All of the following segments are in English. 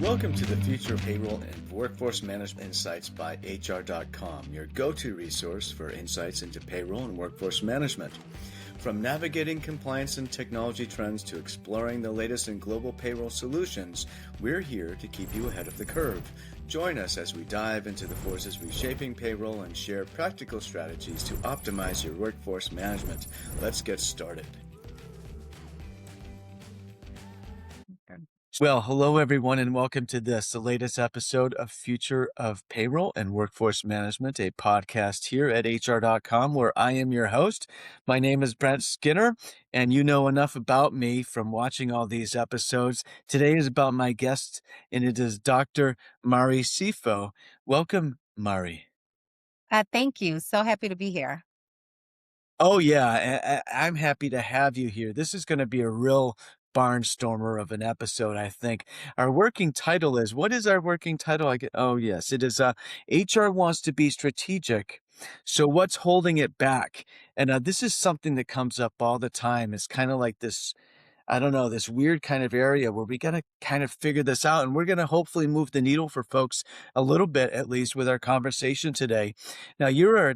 Welcome to the Future of Payroll and Workforce Management Insights by HR.com, your go-to resource for insights into payroll and workforce management. From navigating compliance and technology trends to exploring the latest in global payroll solutions, we're here to keep you ahead of the curve. Join us as we dive into the forces reshaping payroll and share practical strategies to optimize your workforce management. Let's get started. Well, hello everyone, and welcome to the latest episode of Future of Payroll and Workforce Management, a podcast here at HR.com where I am your host. My name is Brent Skinner, and you know enough about me from watching all these episodes. Today is about my guest, and it is Dr. Mari Sifo. Welcome, Mari. Thank you. So happy to be here. Oh, yeah. I'm happy to have you here. This is going to be a real barnstormer of an episode, I think. Our working title is, what is our working title? Oh, yes, it is HR wants to be strategic. So what's holding it back? And this is something that comes up all the time. It's kind of like this, I don't know, this weird kind of area where we got to kind of figure this out. And we're going to hopefully move the needle for folks a little bit, at least with our conversation today. Now, you're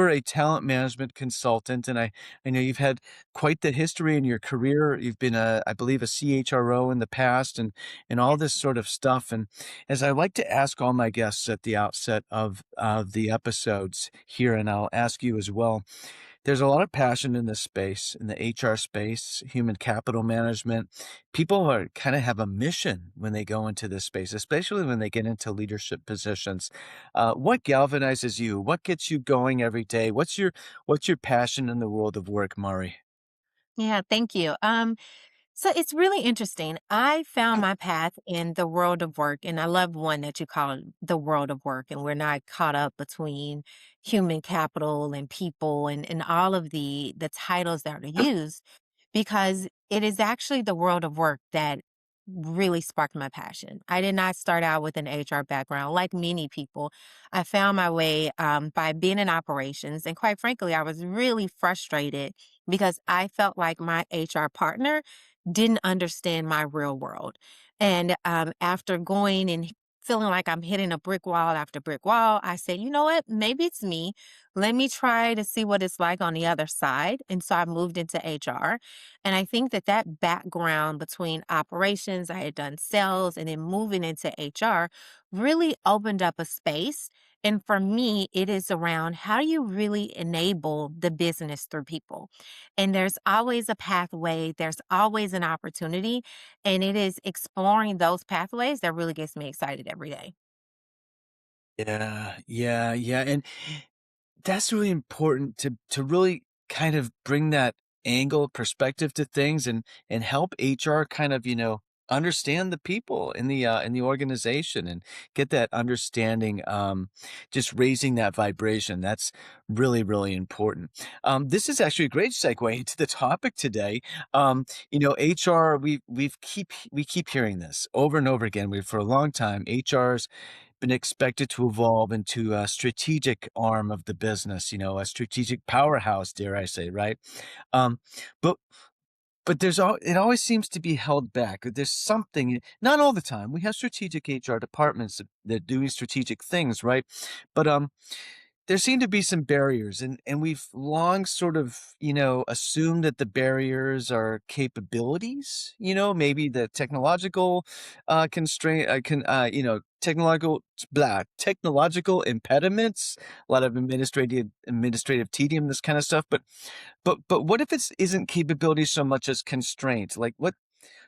a talent management consultant, and I know you've had quite the history in your career. You've been I believe a CHRO in the past and all this sort of stuff. And as I like to ask all my guests at the outset of the episodes here, and I'll ask you as well, there's a lot of passion in this space, in the HR space, human capital management. People are kind of have a mission when they go into this space, especially when they get into leadership positions. What galvanizes you? What gets you going every day? What's your passion in the world of work, Mari? Yeah, thank you. So it's really interesting. I found my path in the world of work, and I love one that you call the world of work, and we're not caught up between human capital and people and all of the titles that are used, because it is actually the world of work that really sparked my passion. I did not start out with an HR background like many people. I found my way by being in operations. And quite frankly, I was really frustrated because I felt like my HR partner didn't understand my real world. And after going and feeling like I'm hitting a brick wall after brick wall, I said, you know what? Maybe it's me. Let me try to see what it's like on the other side. And so I moved into HR. And I think that that background between operations, I had done sales, and then moving into HR really opened up a space. And for me, it is around how do you really enable the business through people? And there's always a pathway, there's always an opportunity. And it is exploring those pathways that really gets me excited every day. Yeah. And that's really important to really kind of bring that angle perspective to things and help HR kind of, understand the people in the organization and get that understanding, just raising that vibration. That's really, really important. This is actually a great segue into the topic today. HR, we keep hearing this over and over again. For a long time, HR's been expected to evolve into a strategic arm of the business, a strategic powerhouse, dare I say, right? Um, but it always seems to be held back. There's something, not all the time. We have strategic HR departments that doing strategic things, right? But there seem to be some barriers, and we've long sort of, assumed that the barriers are capabilities, maybe the technological constraint, technological impediments, a lot of administrative tedium, this kind of stuff. But what if it isn't capabilities so much as constraints? Like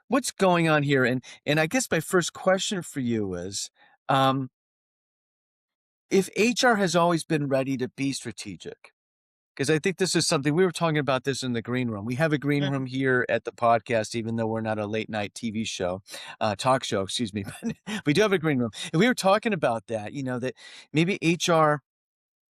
what's going on here? And I guess my first question for you is, um, if HR has always been ready to be strategic, because I think this is something we were talking about this in the green room. We have a green room here at the podcast, even though we're not a late night TV show, talk show, excuse me. But we do have a green room. And we were talking about that, that maybe HR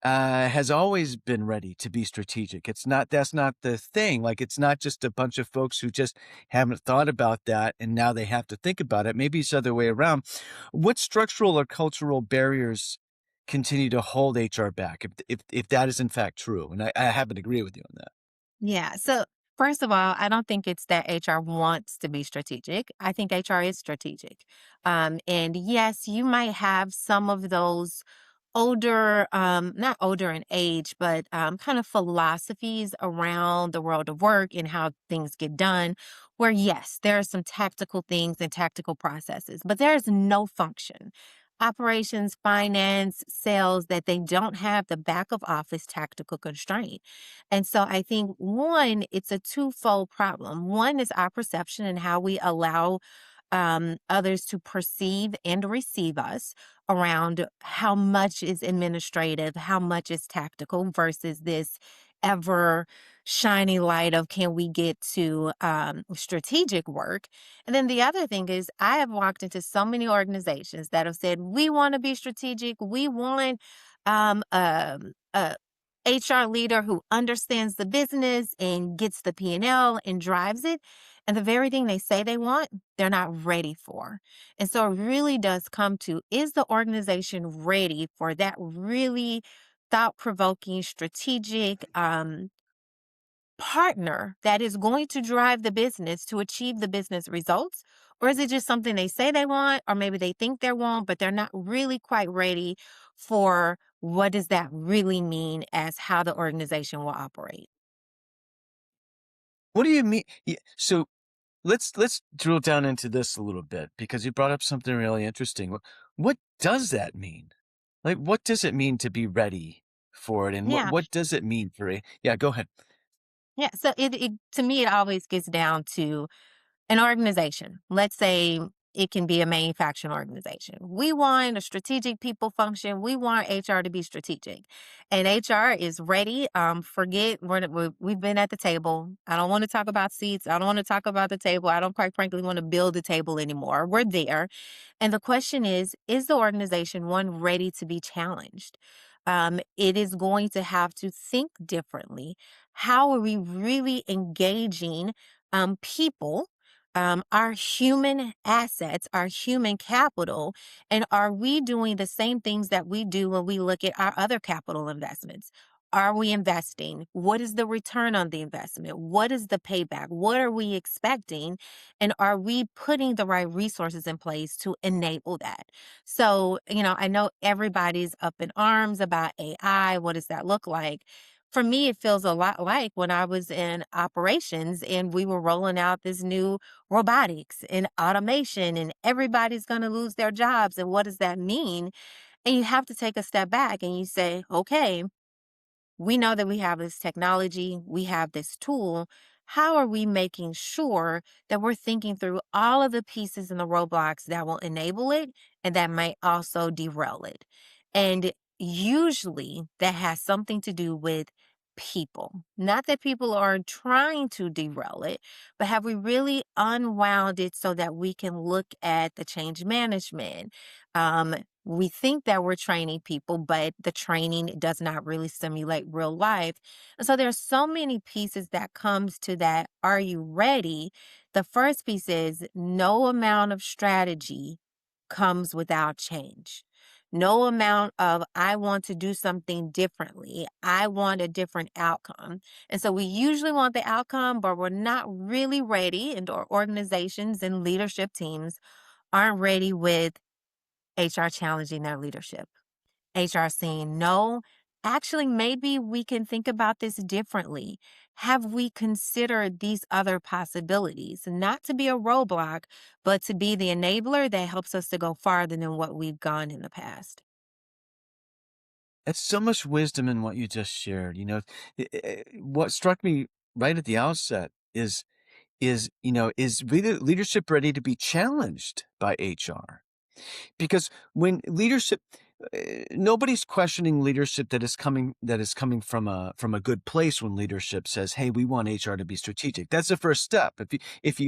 has always been ready to be strategic. That's not the thing. Like, it's not just a bunch of folks who just haven't thought about that and now they have to think about it. Maybe it's the other way around. What structural or cultural barriers continue to hold HR back if that is in fact true? And I happen to agree with you on that. Yeah. So First of all, I don't think it's that HR wants to be strategic. I think HR is strategic. And yes, you might have some of those older, not older in age, but kind of philosophies around the world of work and how things get done, where yes, there are some tactical things and tactical processes, but there is no function. Operations, finance, sales that they don't have the back of office tactical constraint. And so I think one, it's a twofold problem. One is our perception and how we allow others to perceive and receive us around how much is administrative, how much is tactical versus this ever shiny light of can we get to strategic work. And then the other thing is, I have walked into so many organizations that have said, we want to be strategic, we want a HR leader who understands the business and gets the P&L and drives it. And the very thing they say they want, they're not ready for. And so it really does come to, is the organization ready for that really thought provoking, strategic partner that is going to drive the business to achieve the business results? Or is it just something they say they want, or maybe they think they want, but they're not really quite ready for what does that really mean as how the organization will operate? What do you mean? So let's drill down into this a little bit because you brought up something really interesting. What does that mean? Like, what does it mean to be ready for it, and what Yeah. what does it mean for a yeah, go ahead. Yeah. So it to me, it always gets down to an organization. Let's say it can be a manufacturing organization. We want a strategic people function. We want HR to be strategic, and HR is ready. Forget we've been at the table. I don't want to talk about seats. I don't want to talk about the table. I don't quite frankly want to build the table anymore. We're there, and the question is the organization one ready to be challenged? It is going to have to think differently. How are we really engaging people, our human assets, our human capital, and are we doing the same things that we do when we look at our other capital investments? Are we investing? What is the return on the investment? What is the payback? What are we expecting? And are we putting the right resources in place to enable that? So, I know everybody's up in arms about AI. What does that look like? For me, it feels a lot like when I was in operations and we were rolling out this new robotics and automation, and everybody's going to lose their jobs. And what does that mean? And you have to take a step back and you say, okay, we know that we have this technology, we have this tool. How are we making sure that we're thinking through all of the pieces and the roadblocks that will enable it and that might also derail it? And usually that has something to do with people. Not that people are trying to derail it, but have we really unwound it so that we can look at the change management? We think that we're training people, but the training does not really simulate real life. And so there's so many pieces that comes to that. Are you ready? The first piece is no amount of strategy comes without change. No amount of I want to do something differently. I want a different outcome. And so we usually want the outcome, but we're not really ready, and our organizations and leadership teams aren't ready with HR challenging their leadership. HR saying, no, actually, maybe we can think about this differently. Have we considered these other possibilities? Not to be a roadblock, but to be the enabler that helps us to go farther than what we've gone in the past. It's so much wisdom in what you just shared. What struck me right at the outset is leadership ready to be challenged by HR? Because when leadership nobody's questioning leadership that is coming from a good place when leadership says, "Hey, we want HR to be strategic." That's the first step. If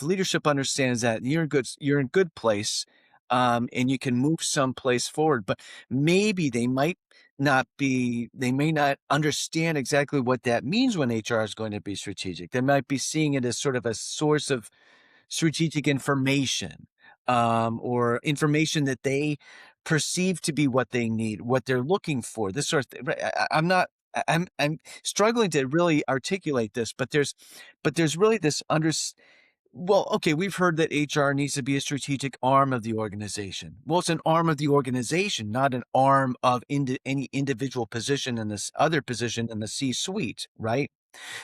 leadership understands that you're in good place, and you can move someplace forward, but maybe they may not understand exactly what that means when HR is going to be strategic. They might be seeing it as sort of a source of strategic information, or information that they perceive to be what they need, what they're looking for, this sort of thing. Right? I'm not. I'm struggling to really articulate this, but there's really this well, okay, we've heard that HR needs to be a strategic arm of the organization. Well, it's an arm of the organization, not an arm of any individual position in this other position in the C-suite, right?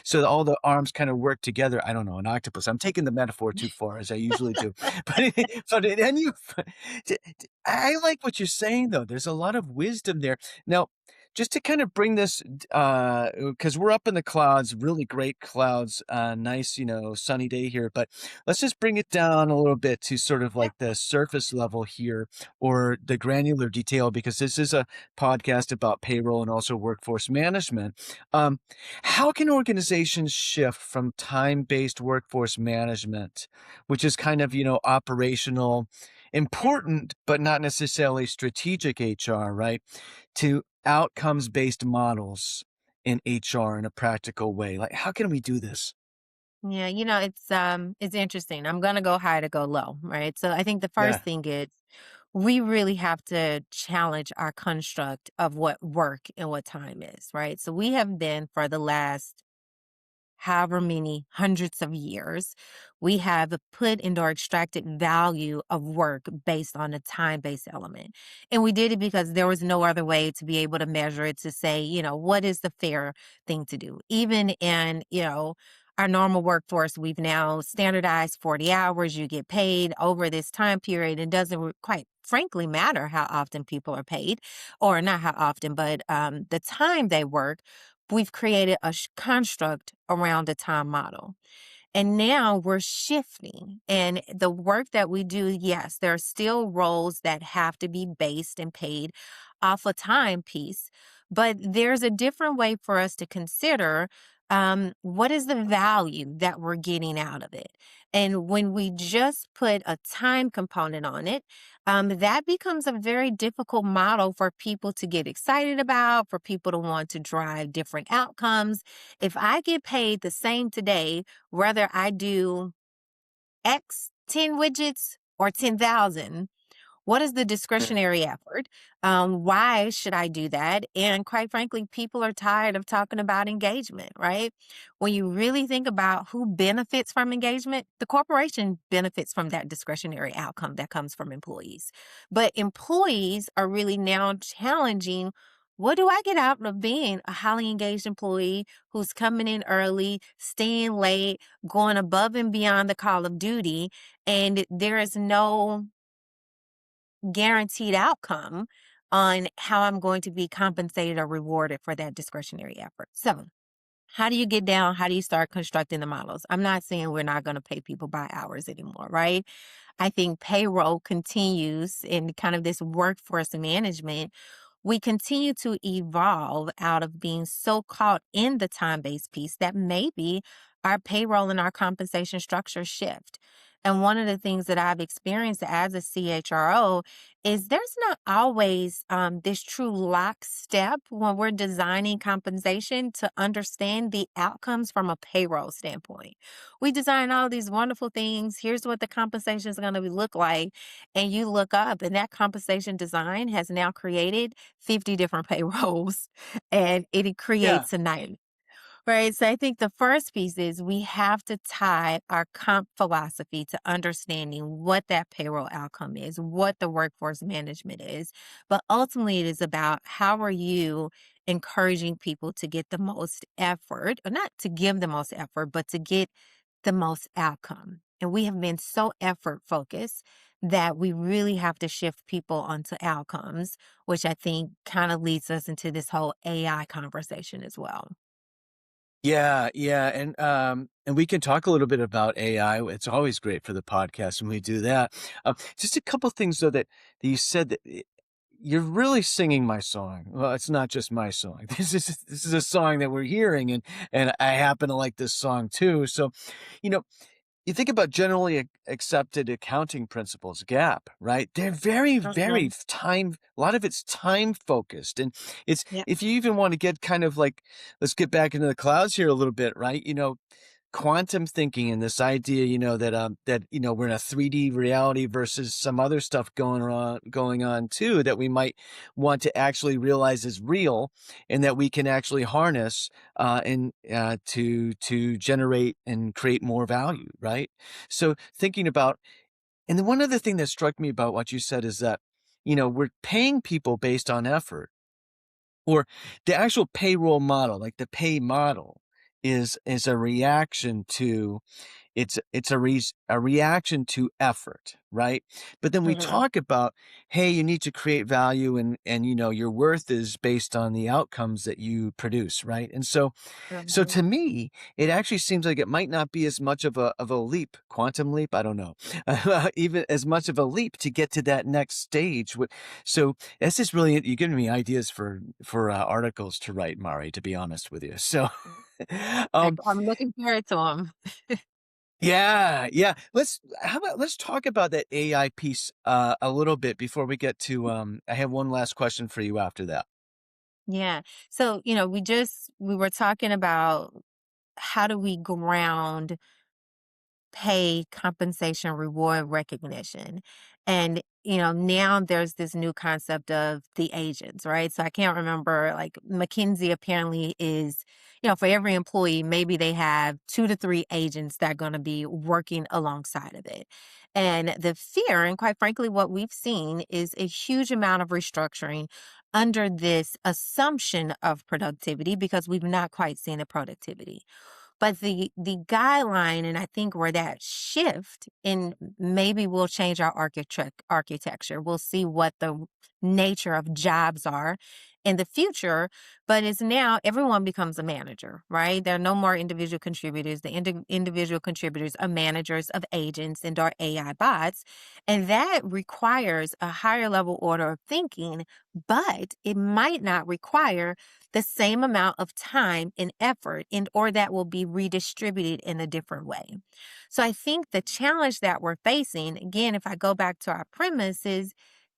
So all the arms kind of work together. I don't know, an octopus. I'm taking the metaphor too far as I usually do. But but in any I like what you're saying though. There's a lot of wisdom there. Now, just to kind of bring this because we're up in the clouds, really great clouds, nice, sunny day here, but let's just bring it down a little bit to sort of Yeah. like the surface level here or the granular detail because this is a podcast about payroll and also workforce management. Um, how can organizations shift from time-based workforce management, which is kind of, operational, important, but not necessarily strategic HR, right, to outcomes-based models in HR in a practical way? Like, how can we do this? Yeah, it's interesting. I'm gonna go high to go low, right? So I think the first Yeah, thing is we really have to challenge our construct of what work and what time is, right? So we have been for the last however many hundreds of years, we have put into or extracted value of work based on a time based element. And we did it because there was no other way to be able to measure it to say, what is the fair thing to do? Even in, our normal workforce, we've now standardized 40 hours, you get paid over this time period. It doesn't quite frankly matter how often people are paid, or not how often, but the time they work. We've created a construct around a time model. And now we're shifting. And the work that we do, yes, there are still roles that have to be based and paid off a time piece, but there's a different way for us to consider what is the value that we're getting out of it. And when we just put a time component on it, that becomes a very difficult model for people to get excited about, for people to want to drive different outcomes. If I get paid the same today, whether I do X 10 widgets or 10,000, what is the discretionary effort? Why should I do that? And quite frankly, people are tired of talking about engagement, right? When you really think about who benefits from engagement, the corporation benefits from that discretionary outcome that comes from employees. But employees are really now challenging, what do I get out of being a highly engaged employee who's coming in early, staying late, going above and beyond the call of duty, and there is no guaranteed outcome on how I'm going to be compensated or rewarded for that discretionary effort. So, how do you get down? How do you start constructing the models? I'm not saying we're not going to pay people by hours anymore, right? I think payroll continues in kind of this workforce management. We continue to evolve out of being so caught in the time based piece that maybe our payroll and our compensation structure shift. And one of the things that I've experienced as a CHRO is there's not always this true lockstep when we're designing compensation to understand the outcomes from a payroll standpoint. We design all these wonderful things. Here's what the compensation is going to look like. And you look up, and that compensation design has now created 50 different payrolls, and it yeah, creates a nightmare. Right. So I think the first piece is we have to tie our comp philosophy to understanding what that payroll outcome is, what the workforce management is. But ultimately, it is about how are you encouraging people to get the most effort, or not to give the most effort, but to get the most outcome. And we have been so effort focused that we really have to shift people onto outcomes, which I think kind of leads us into this whole AI conversation as well. yeah, yeah, and we can talk a little bit about AI. It's always great for the podcast when we do that. Just a couple things though that you said that you're really singing my song. Well, it's not just my song. This is a song that we're hearing, and I happen to like this song too. So, you know, you think about generally accepted accounting principles, GAAP, right? They're very, very Mhm. a lot of it's time focused. And it's, Yeah. if you even want to get kind of like, let's get back into the clouds here a little bit, right? quantum thinking and this idea, that we're in a 3D reality versus some other stuff going on too that we might want to actually realize is real and that we can actually harness and to generate and create more value, right? So thinking about, and then one other thing that struck me about what you said is that, we're paying people based on effort, or the actual payroll model, like the pay model is a reaction to, it's a reaction to effort, right? But then we Mhm, talk about, hey, you need to create value, and your worth is based on the outcomes that you produce, right? And so mhm. to me, it actually seems like it might not be as much of a leap, quantum leap, I don't know, even as much of a leap to get to that next stage. So that's just really, you're giving me ideas for articles to write, Mari. To be honest with you, so um, I'm looking forward to 'em. yeah, yeah. Let's talk about that AI piece a little bit before we get to. I have one last question for you after that. Yeah. So, we were talking about how do we ground pay, compensation, reward, recognition. And, now there's this new concept of the agents, right? So I can't remember, like McKinsey apparently is, for every employee, maybe they have 2 to 3 agents that are going to be working alongside of it. And the fear, and quite frankly, what we've seen is a huge amount of restructuring under this assumption of productivity because we've not quite seen the productivity. But the guideline, and I think where that shift in maybe we'll change our architecture. We'll see what the nature of jobs are in the future, but it's now everyone becomes a manager, right? There are no more individual contributors. The individual contributors are managers of agents and our AI bots. And that requires a higher level order of thinking, but it might not require the same amount of time and effort, or that will be redistributed in a different way. So I think the challenge that we're facing, again, if I go back to our premise, is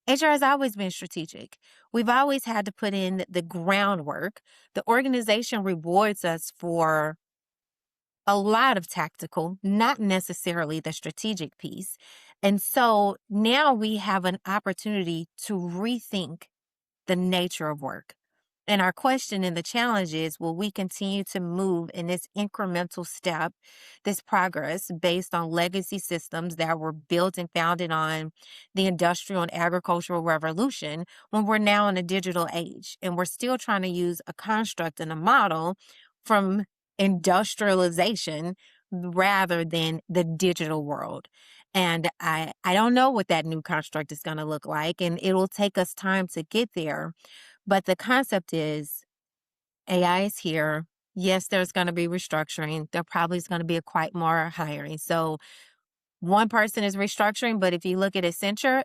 HR has always been strategic. We've always had to put in the groundwork. The organization rewards us for a lot of tactical, not necessarily the strategic piece. And so now we have an opportunity to rethink the nature of work. And our question and the challenge is, will we continue to move in this incremental step, this progress based on legacy systems that were built and founded on the industrial and agricultural revolution when we're now in a digital age and we're still trying to use a construct and a model from industrialization rather than the digital world? And I don't know what that new construct is going to look like, and it'll take us time to get there, but the concept is AI is here. Yes, there's going to be restructuring. There probably is going to be a quite more hiring. So one person is restructuring, but if you look at Accenture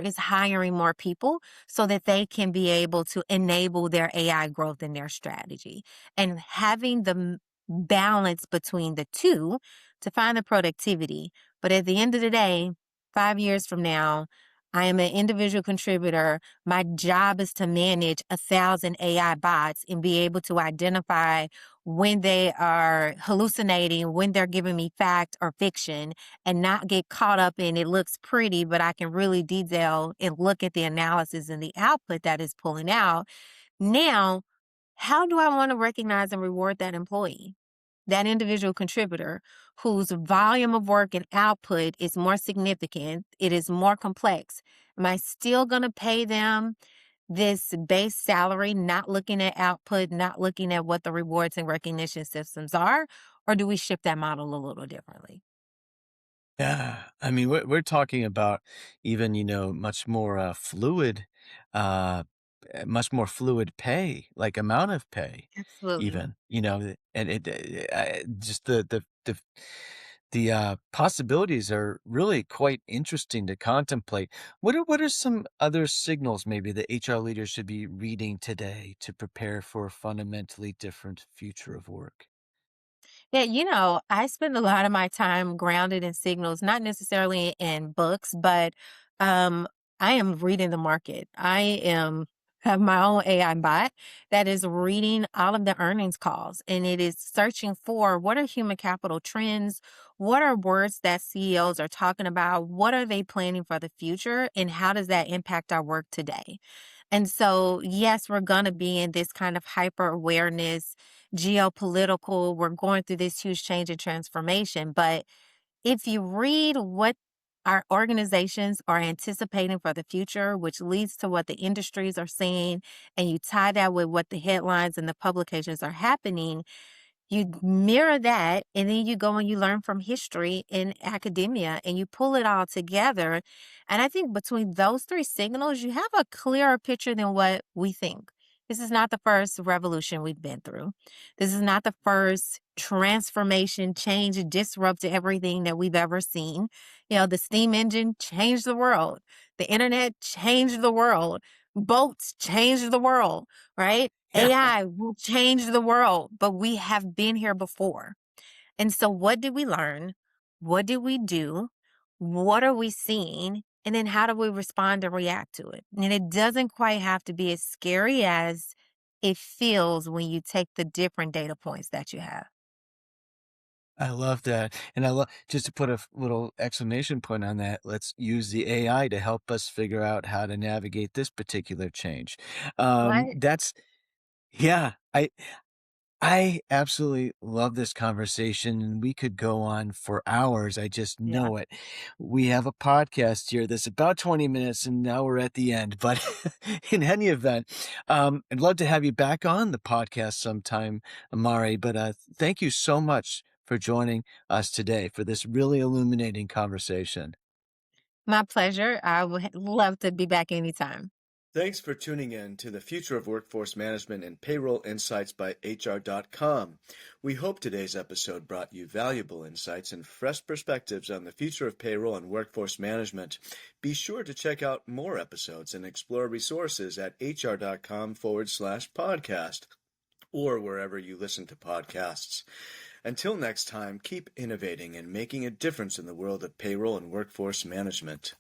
is hiring more people so that they can be able to enable their AI growth in their strategy. And having the balance between the two to find the productivity. But at the end of the day, 5 years from now, I am an individual contributor. My job is to manage 1,000 AI bots and be able to identify when they are hallucinating, when they're giving me fact or fiction, and not get caught up in it looks pretty, but I can really detail and look at the analysis and the output that is pulling out. Now, how do I want to recognize and reward that employee, that individual contributor whose volume of work and output is more significant? It is more complex. Am I still going to pay them this base salary, not looking at output, not looking at what the rewards and recognition systems are? Or do we shift that model a little differently? Yeah, I mean, we're talking about even, much more uh, much more fluid pay, like amount of pay, Absolutely. even, and just the possibilities are really quite interesting to contemplate. What are some other signals maybe that HR leaders should be reading today to prepare for a fundamentally different future of work? Yeah, I spend a lot of my time grounded in signals, not necessarily in books, but um, I am reading the market. I am. have my own AI bot that is reading all of the earnings calls, and it is searching for what are human capital trends, what are words that CEOs are talking about, what are they planning for the future, and how does that impact our work today. And so, yes, we're going to be in this kind of hyper awareness, geopolitical, we're going through this huge change and transformation, but if you read what our organizations are anticipating for the future, which leads to what the industries are saying, and you tie that with what the headlines and the publications are happening, you mirror that, and then you go and you learn from history in academia and you pull it all together. And I think between those three signals, you have a clearer picture than what we think. This is not the first revolution we've been through. This is not the first transformation, change, disrupt everything that we've ever seen. The steam engine changed the world, the internet changed the world, boats changed the world, right? Yeah. AI will change the world, but we have been here before. And so, what did we learn? What did we do? What are we seeing? And then, how do we respond and react to it? And it doesn't quite have to be as scary as it feels when you take the different data points that you have. I love that. And I love just to put a little exclamation point on that, let's use the AI to help us figure out how to navigate this particular change. Right? That's yeah, I absolutely love this conversation, and we could go on for hours. I just Yeah. know it. We have a podcast here that's about 20 minutes, and now we're at the end. But in any event, I'd love to have you back on the podcast sometime, Amari. But thank you so much for joining us today for this really illuminating conversation. My pleasure. I would love to be back anytime. Thanks for tuning in to the Future of Workforce Management and Payroll Insights by HR.com. We hope today's episode brought you valuable insights and fresh perspectives on the future of payroll and workforce management. Be sure to check out more episodes and explore resources at HR.com/podcast or wherever you listen to podcasts. Until next time, keep innovating and making a difference in the world of payroll and workforce management.